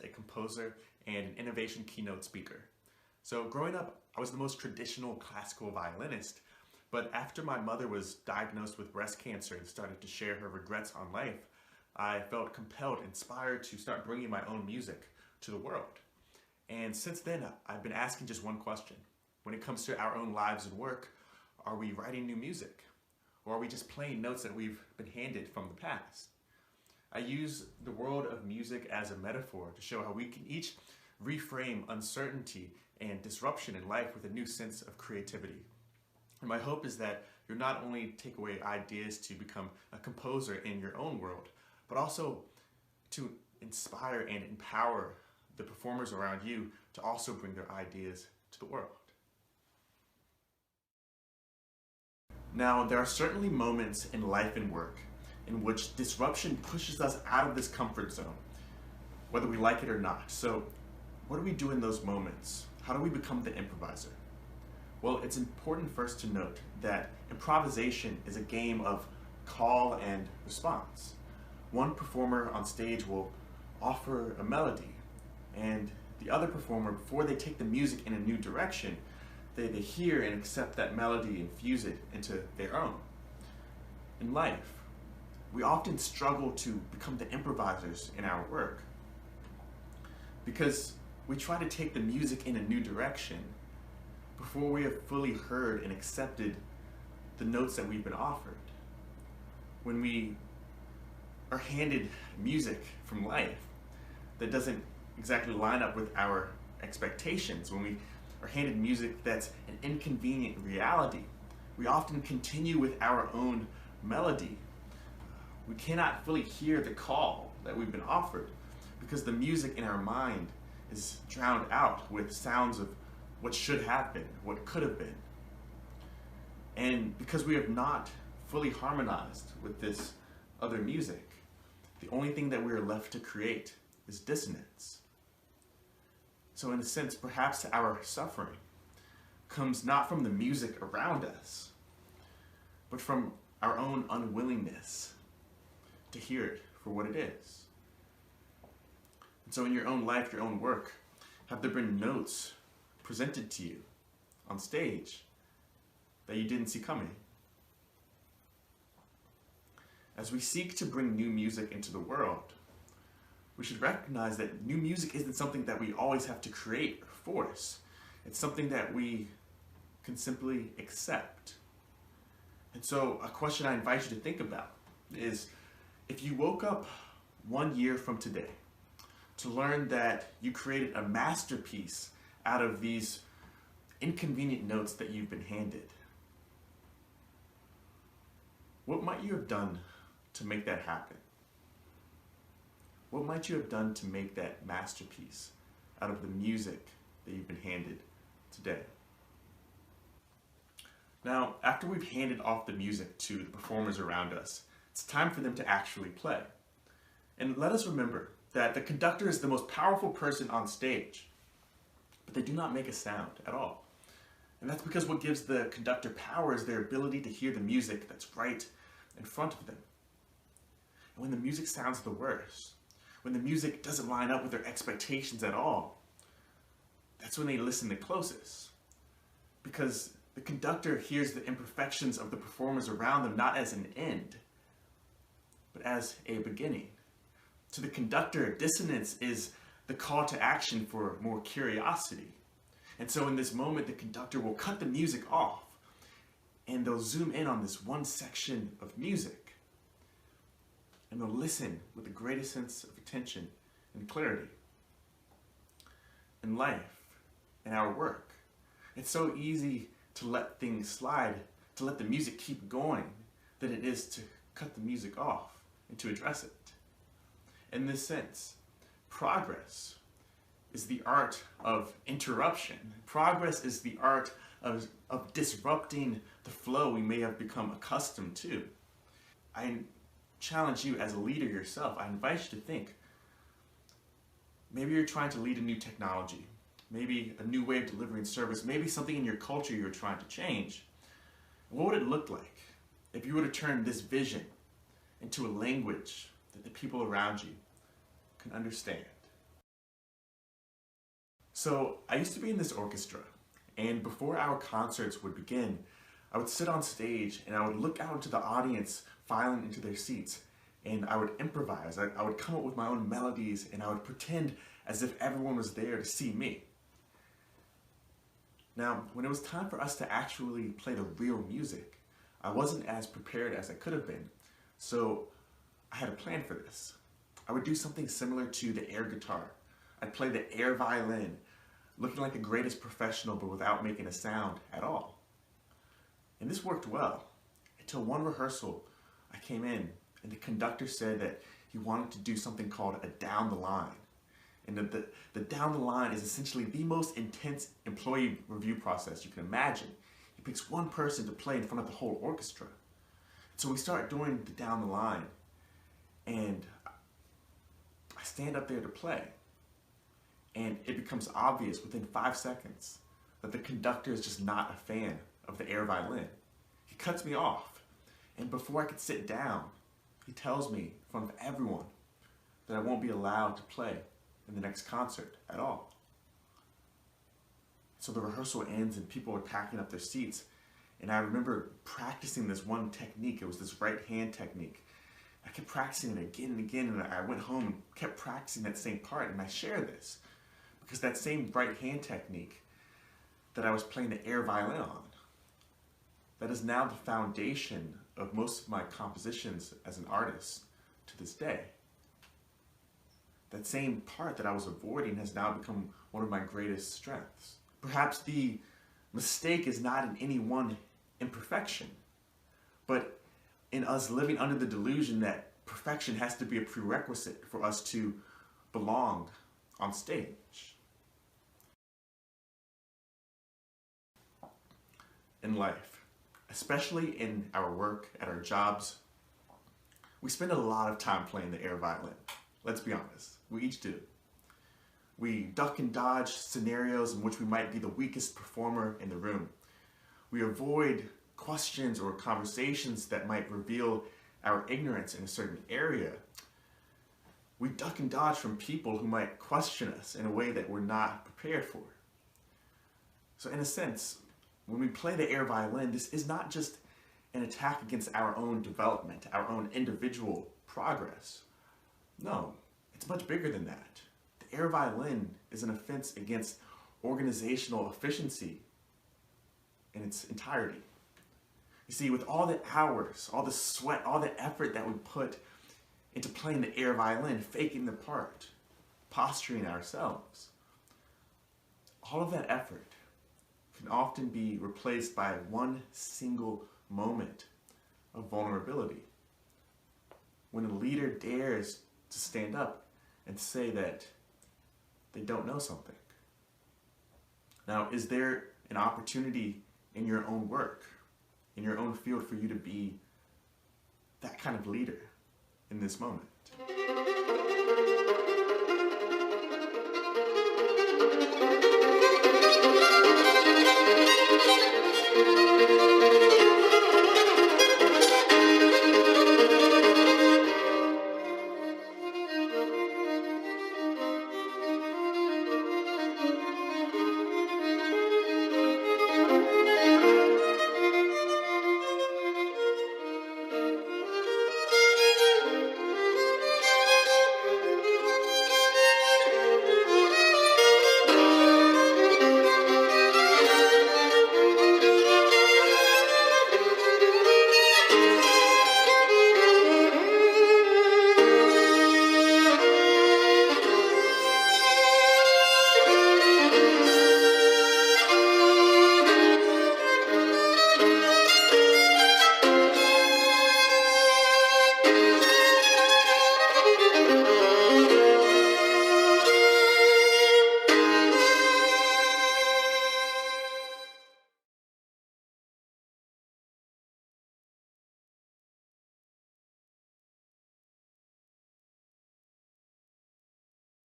a composer, and an innovation keynote speaker. So growing up, I was the most traditional classical violinist, but after my mother was diagnosed with breast cancer and started to share her regrets on life, I felt compelled, inspired to start bringing my own music to the world. And since then, I've been asking just one question. When it comes to our own lives and work, are we writing new music? Or are we just playing notes that we've been handed from the past? I use the world of music as a metaphor to show how we can each reframe uncertainty and disruption in life with a new sense of creativity. And my hope is that you'll not only take away ideas to become a composer in your own world, but also to inspire and empower the performers around you to also bring their ideas to the world. Now, there are certainly moments in life and work in which disruption pushes us out of this comfort zone, whether we like it or not. So what do we do in those moments? How do we become the improviser? Well, it's important first to note that improvisation is a game of call and response. One performer on stage will offer a melody, and the other performer, before they take the music in a new direction, they hear and accept that melody and fuse it into their own. In life, we often struggle to become the improvisers in our work because we try to take the music in a new direction before we have fully heard and accepted the notes that we've been offered. When we are handed music from life that doesn't exactly line up with our expectations, when we are handed music that's an inconvenient reality, we often continue with our own melody. We cannot fully hear the call that we've been offered because the music in our mind is drowned out with sounds of what should have been, what could have been. And because we have not fully harmonized with this other music, the only thing that we are left to create is dissonance. So in a sense, perhaps our suffering comes not from the music around us, but from our own unwillingness to hear it for what it is. And so in your own life, your own work, have there been notes presented to you on stage that you didn't see coming? As we seek to bring new music into the world, we should recognize that new music isn't something that we always have to create or force. It's something that we can simply accept. And so a question I invite you to think about is, if you woke up 1 year from today to learn that you created a masterpiece out of these inconvenient notes that you've been handed, what might you have done to make that happen? What might you have done to make that masterpiece out of the music that you've been handed today? Now, after we've handed off the music to the performers around us, it's time for them to actually play. And let us remember that the conductor is the most powerful person on stage, but they do not make a sound at all. And that's because what gives the conductor power is their ability to hear the music that's right in front of them. And when the music sounds the worst, when the music doesn't line up with their expectations at all, that's when they listen the closest. Because the conductor hears the imperfections of the performers around them not as an end, but as a beginning. To the conductor, dissonance is the call to action for more curiosity. And so in this moment, the conductor will cut the music off and they'll zoom in on this one section of music. And they'll listen with the greatest sense of attention and clarity. In life, in our work, it's so easy to let things slide, to let the music keep going, than it is to cut the music off and to address it. In this sense, progress is the art of interruption. Progress is the art of disrupting the flow we may have become accustomed to. I challenge you as a leader yourself. I invite you to think. Maybe you're trying to lead a new technology, maybe a new way of delivering service, maybe something in your culture you're trying to change. What would it look like if you were to turn this vision into a language that the people around you can understand? So I used to be in this orchestra, and before our concerts would begin, I would sit on stage and I would look out into the audience filing into their seats, and I would improvise. I would come up with my own melodies, and I would pretend as if everyone was there to see me. Now, when it was time for us to actually play the real music, I wasn't as prepared as I could have been, so I had a plan for this. I would do something similar to the air guitar. I'd play the air violin, looking like the greatest professional but without making a sound at all. And this worked well, until one rehearsal I came in and the conductor said that he wanted to do something called a down the line. And the down the line is essentially the most intense employee review process you can imagine. He picks one person to play in front of the whole orchestra. So we start doing the down the line, and I stand up there to play. And it becomes obvious within 5 seconds that the conductor is just not a fan of the air violin. He cuts me off, and before I could sit down, he tells me in front of everyone that I won't be allowed to play in the next concert at all. So the rehearsal ends and people are packing up their seats, and I remember practicing this one technique. It was this right hand technique. I kept practicing it again and again, and I went home and kept practicing that same part, and I share this because that same right hand technique that I was playing the air violin on, that is now the foundation of most of my compositions as an artist to this day. That same part that I was avoiding has now become one of my greatest strengths. Perhaps the mistake is not in any one imperfection, but in us living under the delusion that perfection has to be a prerequisite for us to belong on stage. In life, especially in our work, at our jobs, we spend a lot of time playing the air violin. Let's be honest, we each do. We duck and dodge scenarios in which we might be the weakest performer in the room. We avoid questions or conversations that might reveal our ignorance in a certain area. We duck and dodge from people who might question us in a way that we're not prepared for. So in a sense, when we play the air violin, this is not just an attack against our own development, our own individual progress. No, it's much bigger than that. The air violin is an offense against organizational efficiency in its entirety. You see, with all the hours, all the sweat, all the effort that we put into playing the air violin, faking the part, posturing ourselves, all of that effort can often be replaced by one single moment of vulnerability. When a leader dares to stand up and say that they don't know something. Now, is there an opportunity in your own work, in your own field, for you to be that kind of leader in this moment?